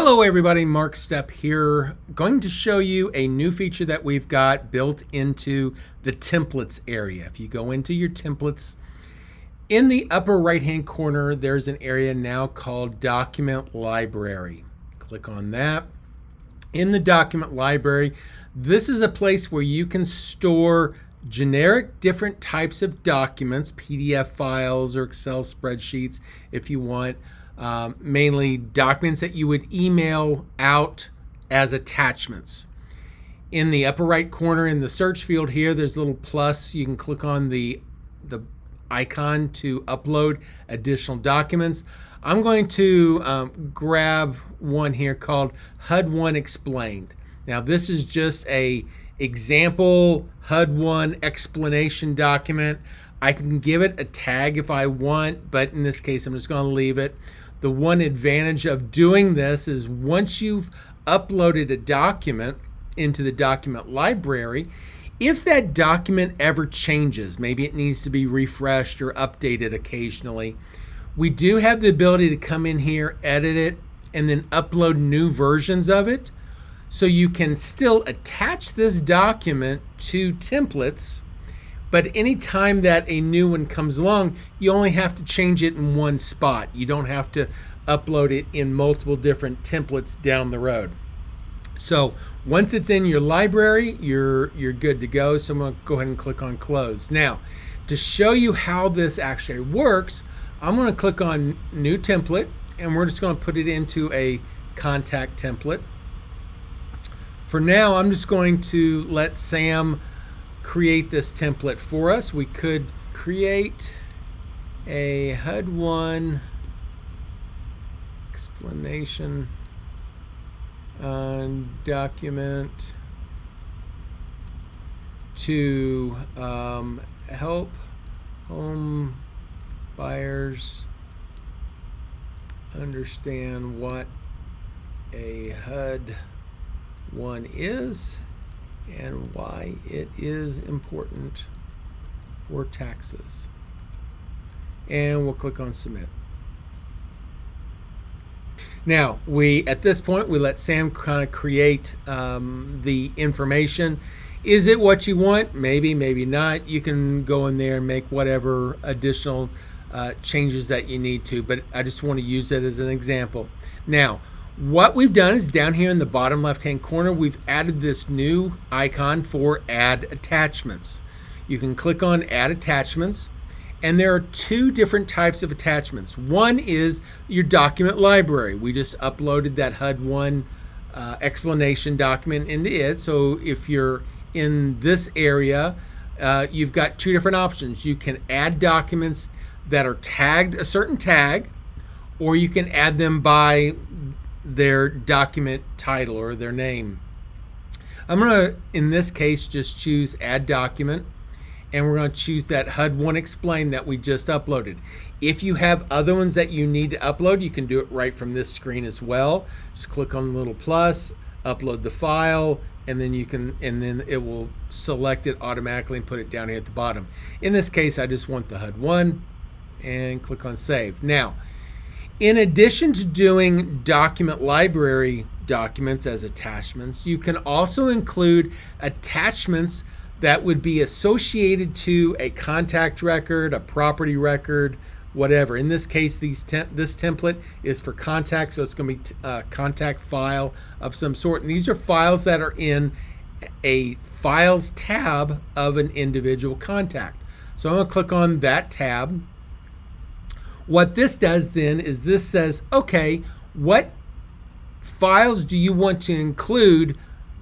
Hello everybody, Mark Stepp here, going to show you a new feature that we've got built into the templates area. If you go into your templates, in the upper right hand corner there's an area now called Document Library. Click on that. In the Document Library, this is a place where you can store generic different types of documents, PDF files or Excel spreadsheets if you want. Mainly documents that you would email out as attachments. In the upper right corner in the search field here, there's a little plus. You can click on the icon to upload additional documents. I'm going to grab one here called HUD-1 Explained. Now this is just a example HUD-1 explanation document. I can give it a tag if I want, but in this case I'm just going to leave it. The one advantage of doing this is once you've uploaded a document into the document library, if that document ever changes, maybe it needs to be refreshed or updated occasionally, we do have the ability to come in here, edit it, and then upload new versions of it. So you can still attach this document to templates, but anytime that a new one comes along, you only have to change it in one spot. You don't have to upload it in multiple different templates down the road. So once it's in your library, you're good to go. So I'm going to go ahead and click on Close. Now, to show you how this actually works, I'm going to click on New Template, and we're just going to put it into a contact template. For now, I'm just going to let Sam create this template for us. We could create a HUD-1 explanation document to help home buyers understand what a HUD-1 is and why it is important for taxes. And we'll click on Submit. Now, at this point, we let Sam kind of create the information. Is it what you want? Maybe, maybe not. You can go in there and make whatever additional changes that you need to, but I just want to use it as an example. Now, what we've done is down here in the bottom left-hand corner, we've added this new icon for Add Attachments. You can click on Add Attachments, and there are two different types of attachments. One is your document library. We just uploaded that HUD-1 explanation document into it. So if you're in this area, you've got two different options. You can add documents that are tagged a certain tag, or you can add them by their document title or their name. I'm going to, in this case, just choose Add Document, and we're going to choose that HUD-1 Explain that we just uploaded. If you have other ones that you need to upload, you can do it right from this screen as well. Just click on the little plus, upload the file, and then then it will select it automatically and put it down here at the bottom. In this case, I just want the HUD-1 and click on Save. Now, in addition to doing document library documents as attachments, you can also include attachments that would be associated to a contact record, a property record, whatever. In this case, this template is for contact, so it's going to be a contact file of some sort. And these are files that are in a Files tab of an individual contact. So I'm going to click on that tab. What this does then is this says, okay, what files do you want to include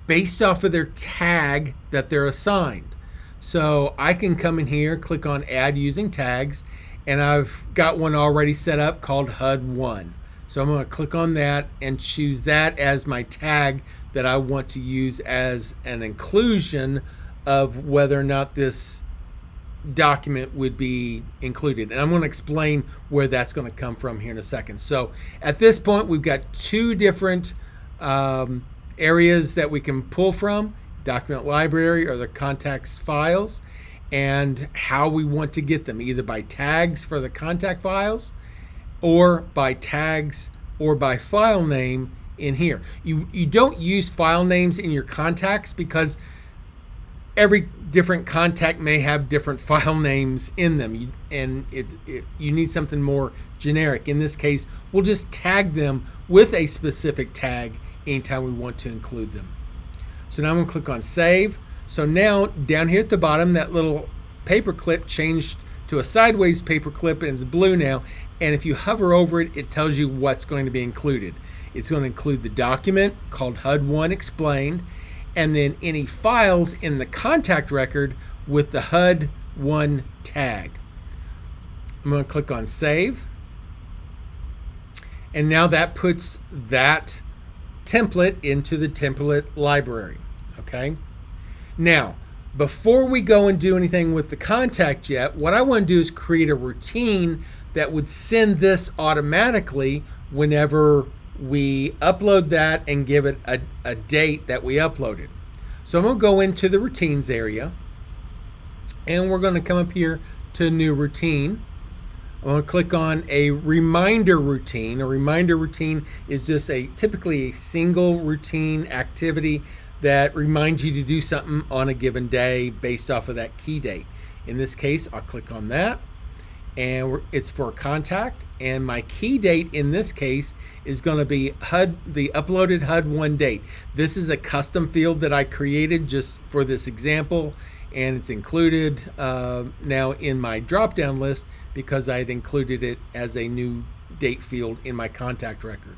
based off of their tag that they're assigned? So I can come in here, click on Add Using Tags, and I've got one already set up called HUD-1. So I'm going to click on that and choose that as my tag that I want to use as an inclusion of whether or not this document would be included. And I'm going to explain where that's going to come from here in a second. So at this point, we've got two different areas that we can pull from: document library or the contacts files, and how we want to get them, either by tags for the contact files or by tags or by file name in here. You don't use file names in your contacts because every different contact may have different file names in them, you need something more generic. In this case, we'll just tag them with a specific tag anytime we want to include them. So now I'm going to click on Save. So now down here at the bottom, that little paperclip changed to a sideways paperclip, and it's blue now. And if you hover over it, it tells you what's going to be included. It's going to include the document called HUD-1 Explained, and then any files in the contact record with the HUD-1 tag. I'm going to click on Save. And now that puts that template into the template library. Okay? Now, before we go and do anything with the contact yet, what I want to do is create a routine that would send this automatically whenever we upload that and give it a date that we uploaded. So I'm going to go into the routines area, and we're going to come up here to new routine. I'm going to click on a reminder routine. A reminder routine is just typically a single routine activity that reminds you to do something on a given day based off of that key date. In this case, I'll click on that, and it's for a contact, and my key date in this case is going to be the uploaded HUD-1 date. This is a custom field that I created just for this example, and it's included now in my drop-down list because I had included it as a new date field in my contact record.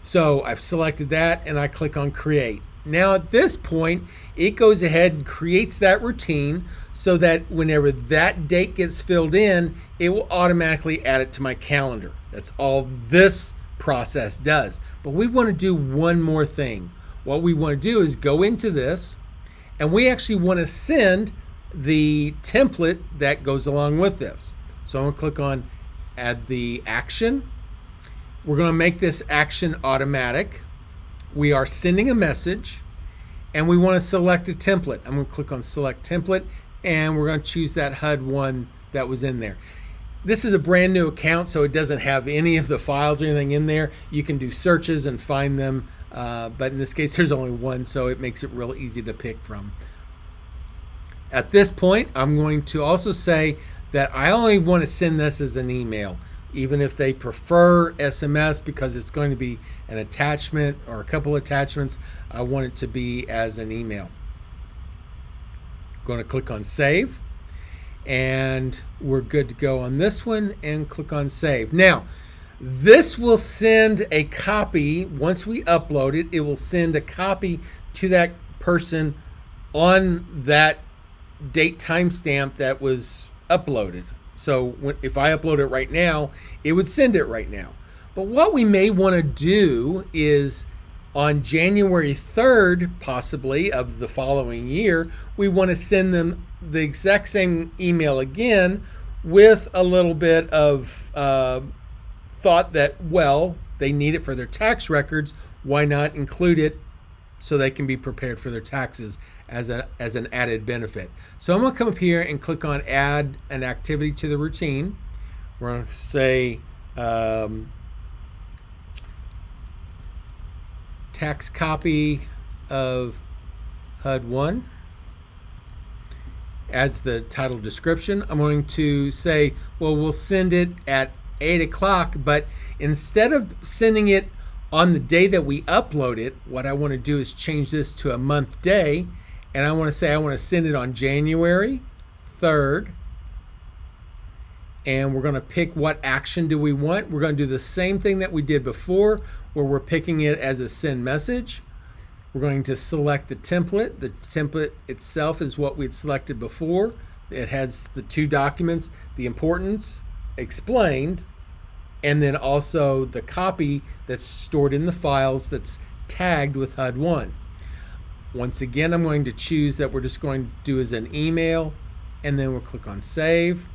So I've selected that, and I click on Create. Now at this point, it goes ahead and creates that routine so that whenever that date gets filled in, it will automatically add it to my calendar. That's all this process does. But we want to do one more thing. What we want to do is go into this, and we actually want to send the template that goes along with this. So I'm going to click on Add the Action. We're going to make this action automatic. We are sending a message, and we want to select a template. I'm going to click on Select Template, and we're going to choose that HUD-1 that was in there. This is a brand new account, so it doesn't have any of the files or anything in there. You can do searches and find them, but in this case, there's only one, so it makes it real easy to pick from. At this point, I'm going to also say that I only want to send this as an email, even if they prefer SMS because it's going to be an attachment or a couple attachments. I want it to be as an email. I'm going to click on Save, and we're good to go on this one, and click on Save. Now, this will send a copy. Once we upload it, it will send a copy to that person on that date timestamp that was uploaded. So if I upload it right now, it would send it right now. But what we may want to do is on January 3rd, possibly, of the following year, we want to send them the exact same email again with a little bit of thought that, well, they need it for their tax records. Why not include it so they can be prepared for their taxes as an added benefit? So I'm going to come up here and click on Add an Activity to the Routine. We're going to say tax copy of HUD-1 as the title description. I'm going to say, well, we'll send it at 8 o'clock, but instead of sending it on the day that we upload it, what I want to do is change this to a month day, and I want to say I want to send it on January 3rd, and we're going to pick what action do we want. We're going to do the same thing that we did before, where we're picking it as a send message. We're going to select the template. The template itself is what we had selected before. It has the two documents, the importance, explained, and then also the copy that's stored in the files that's tagged with HUD-1. Once again, I'm going to choose that we're just going to do as an email, and then we'll click on Save.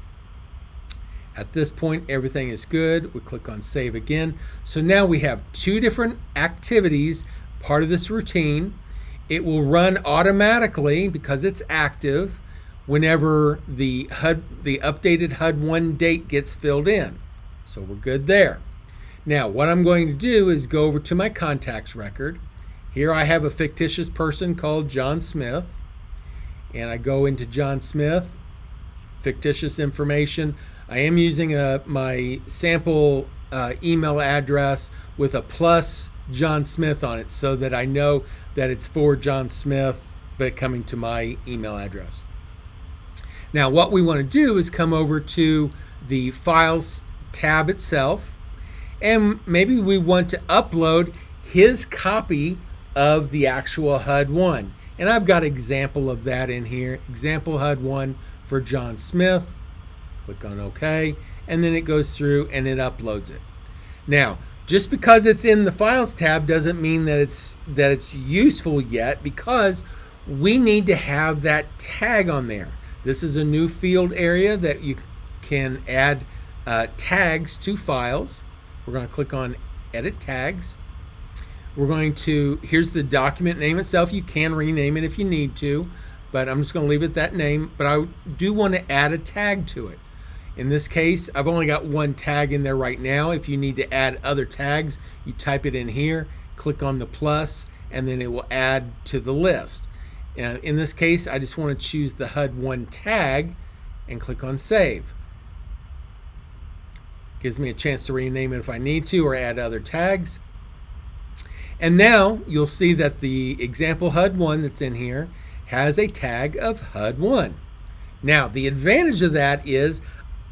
At this point, everything is good. We click on Save again. So now we have two different activities, part of this routine. It will run automatically because it's active whenever the updated HUD-1 date gets filled in. So we're good there. Now, what I'm going to do is go over to my contacts record. Here I have a fictitious person called John Smith. And I go into John Smith, fictitious information. I am using my sample email address with a plus John Smith on it so that I know that it's for John Smith, but coming to my email address. Now, what we want to do is come over to the Files tab itself, and maybe we want to upload his copy of the actual HUD-1. And I've got an example of that in here. Example HUD-1 for John Smith. Click on OK, and then it goes through and it uploads it. Now, just because it's in the Files tab doesn't mean that it's useful yet, because we need to have that tag on there. This is a new field area that you can add tags to files. We're going to click on Edit Tags. We're going to, here's the document name itself. You can rename it if you need to, but I'm just going to leave it that name. But I do want to add a tag to it. In this case, I've only got one tag in there right now. If you need to add other tags, you type it in here, click on the plus, and then it will add to the list. In this case, I just want to choose the HUD-1 tag and click on Save. Gives me a chance to rename it if I need to, or add other tags. And now you'll see that the example HUD-1 that's in here has a tag of HUD-1. Now, the advantage of that is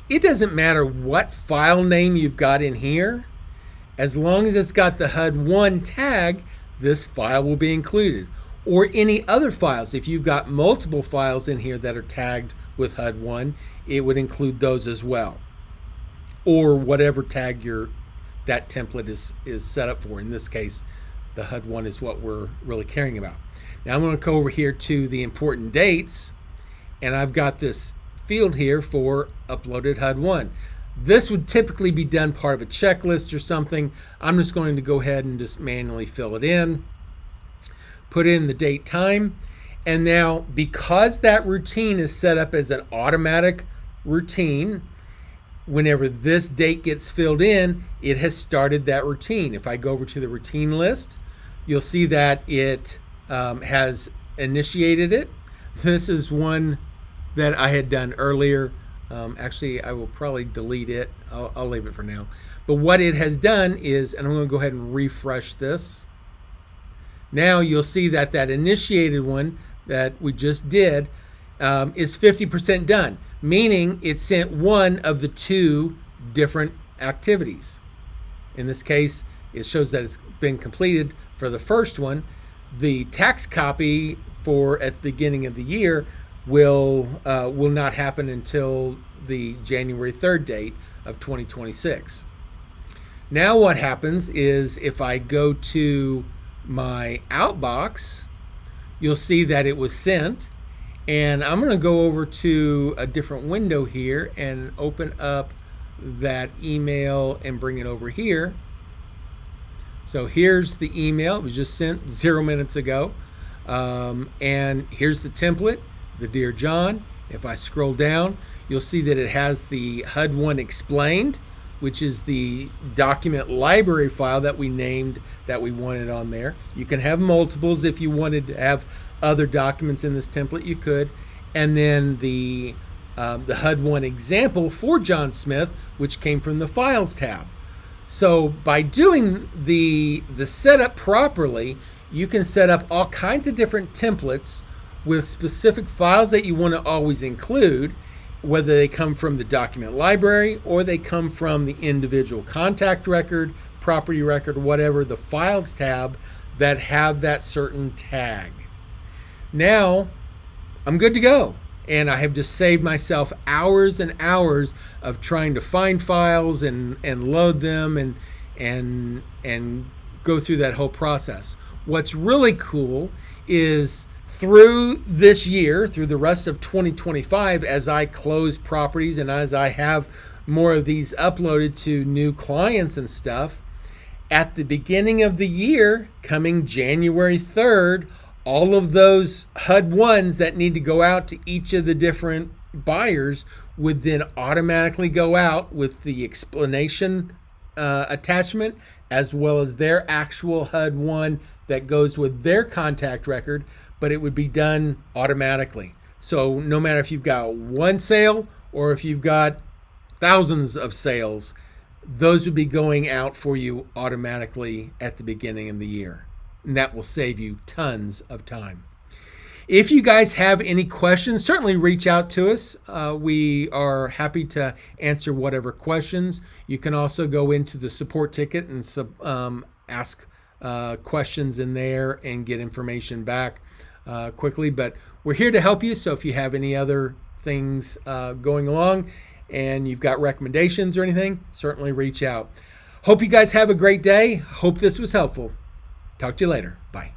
it doesn't matter what file name you've got in here. As long as it's got the HUD-1 tag, this file will be included. Or any other files. If you've got multiple files in here that are tagged with HUD-1, it would include those as well. Or whatever tag that template is set up for. In this case, the HUD-1 is what we're really caring about. Now I'm going to go over here to the important dates, and I've got this field here for uploaded HUD-1. This would typically be done part of a checklist or something. I'm just going to go ahead and just manually fill it in, put in the date, time, and now because that routine is set up as an automatic routine, whenever this date gets filled in, it has started that routine. If I go over to the routine list, you'll see that it has initiated it. This is one that I had done earlier. Actually, I will probably delete it. I'll leave it for now. But what it has done is, and I'm going to go ahead and refresh this. Now you'll see that that initiated one that we just did is 50% done, meaning it sent one of the two different activities. In this case, it shows that it's been completed for the first one. The tax copy for at the beginning of the year will not happen until the January 3rd date of 2026. Now what happens is if I go to my outbox, you'll see that it was sent, and I'm going to go over to a different window here and open up that email and bring it over here. So here's the email. It was just sent 0 minutes ago, and here's the template, the Dear John. If I scroll down, you'll see that it has the HUD-1 explained, which is the document library file that we named that we wanted on there. You can have multiples if you wanted to have other documents in this template, you could. And then the HUD-1 example for John Smith, which came from the Files tab. So by doing the setup properly, you can set up all kinds of different templates with specific files that you want to always include, whether they come from the document library or they come from the individual contact record, property record, whatever, the Files tab that have that certain tag. Now I'm good to go, and I have just saved myself hours and hours of trying to find files and load them and go through that whole process. What's really cool is through this year, through the rest of 2025, as I close properties and as I have more of these uploaded to new clients and stuff, at the beginning of the year, coming January 3rd, all of those HUD-1s that need to go out to each of the different buyers would then automatically go out with the explanation attachment as well as their actual HUD-1 that goes with their contact record, but it would be done automatically. So no matter if you've got one sale or if you've got thousands of sales, those would be going out for you automatically at the beginning of the year. And that will save you tons of time. If you guys have any questions, certainly reach out to us. We are happy to answer whatever questions. You can also go into the support ticket and ask questions in there and get information back quickly. But we're here to help you. So if you have any other things going along and you've got recommendations or anything, certainly reach out. Hope you guys have a great day. Hope this was helpful. Talk to you later. Bye.